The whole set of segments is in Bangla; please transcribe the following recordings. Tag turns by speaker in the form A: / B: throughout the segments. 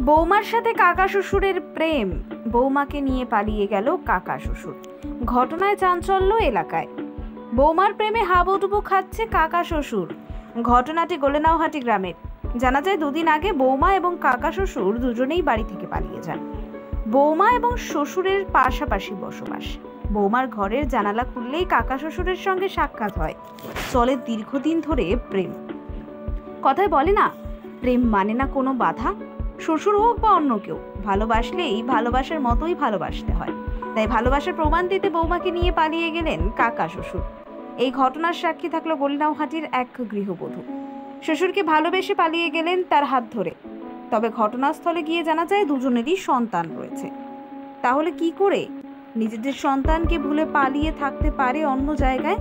A: বৌমার সাথে কাকা শ্বশুরের প্রেম, বৌমাকে নিয়ে পালিয়ে গেল কাকা শ্বশুর। ঘটনায় চাঞ্চল্য এলাকায়। বৌমার প্রেমে হাবুডুবু খাচ্ছে কাকা শ্বশুর। ঘটনাটি গোলেনাওহাটি গ্রামের। জানা যায়, দুদিন আগে বৌমা এবং কাকা শ্বশুর দুজনেই বাড়ি থেকে পালিয়ে যান। বৌমা এবং শ্বশুরের পাশাপাশি বসবাস। বৌমার ঘরের জানালা খুললেই কাকা শ্বশুরের সঙ্গে সাক্ষাৎ হয়। চলে দীর্ঘদিন ধরে প্রেম। কথায় বলে না, প্রেম মানে না কোনো বাধা। শ্বশুর হোক বা অন্য কেউ, ভালোবাসলেই ভালোবাসার মতোই ভালোবাসতে হয়। তাই ভালোবাসার প্রমাণ দিতে বৌমাকে নিয়ে পালিয়ে গেলেন কাকা শ্বশুর। এই ঘটনার সাক্ষী থাকলো গোলেনাওহাটির এক গৃহবধূ। শ্বশুরকে ভালোবেসে পালিয়ে গেলেন তার হাত ধরে। তবে ঘটনাস্থলে গিয়ে জানা যায় দুজনেরই সন্তান রয়েছে। তাহলে কি করে নিজেদের সন্তানকে ভুলে পালিয়ে থাকতে পারে অন্য জায়গায়?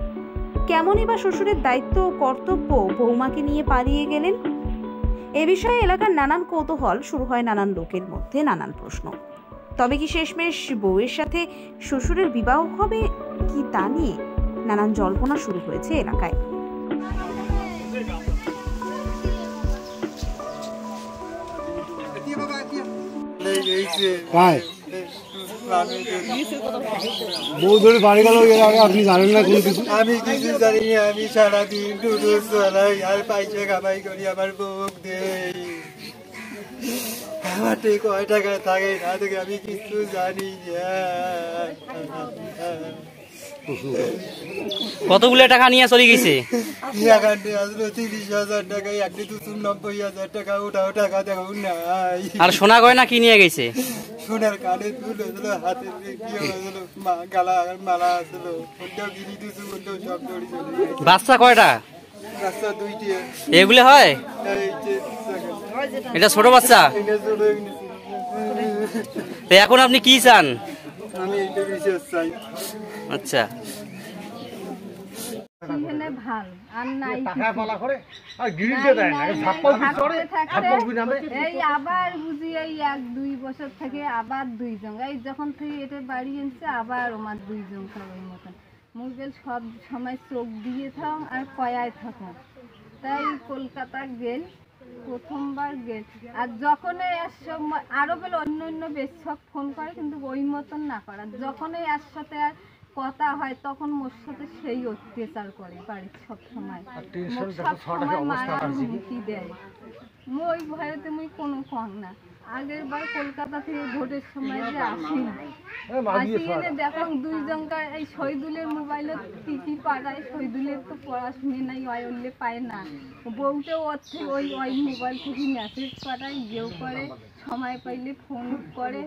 A: কেমনই বা শ্বশুরের দায়িত্ব ও কর্তব্য বৌমাকে নিয়ে পালিয়ে গেলেন? এ বিষয়ে এলাকার নানান কৌতূহল, শুরু হয় নানান লোকের মধ্যে নানান প্রশ্ন। তবে কি শেষমেশ বউয়ের সাথে শ্বশুরের বিবাহ হবে কি তা নিয়ে নানান জল্পনা শুরু হয়েছে এলাকায়।
B: বৌধরে বাড়ি গেল, আপনি জানেন না কোনো কিছু?
C: আমি কিছু জানি না। আমি সারাদিন টুটু চালাই আর পয়সা কামাই করি, আমার বউ দেই। আমার ঠিক কয় টাকা থাকে না, থেকে আমি কিছু জানি না।
D: কতগুলো টাকা নিয়ে চলে গেছে?
C: 30,000 টাকা, 90,000 টাকা। ওটাও টাকা দেখো নাই।
D: আর সোনা গয়না কি নিয়ে গেছে?
C: সোনার কানে দুল হয়েছিল, হাতের গালা মালা আসছিল, ওটাও গিরি দিয়েছে, ওটাও সব দড়ি চলে গেছে।
D: বাচ্চা কয়টা?
C: বাচ্চা 2টি।
D: এগুলো হয়? এটা ছোট বাচ্চা। তো এখন আপনি কি চান?
C: আমি এইটা বিশেষ চাই।
D: আচ্ছা,
E: আবার বুঝি এই 1-2 বছর থেকে আবার 2 জন, এই যখন থেকে এটা বাড়ি এনেছে আবার আমার 2 জন খাওয়ার মতন। মুরগেল সব সময় চোখ দিয়ে থাক আর কয়ায় থাক। তাই কলকাতা গেল, প্রথমবার গেল। আর যখনই আরো বেল অন্য অন্য বেশ সব ফোন করে, কিন্তু ওই মতন না করা। যখনই এর সাথে আর কথা হয় তখন মোর সাথে সেই অত্যাচার করে বাড়ির সব সময়। মায়ের হুমকি দেয়। ওই ভয়েতে মুই কোনো কম না। আগের বার কলকাতা থেকে ভোটের সময় যে আসি এনে দেখো 2 জনকার এই শহীদুলের মোবাইলে কি পাঠায়। শহীদুলের তো পড়াশুনে নাই, ওই উল্লে পায় না। বউকেও ওই মোবাইল থেকে মেসেজ পাঠায়, ইয়েও করে, সময় পাইলে ফোন করে।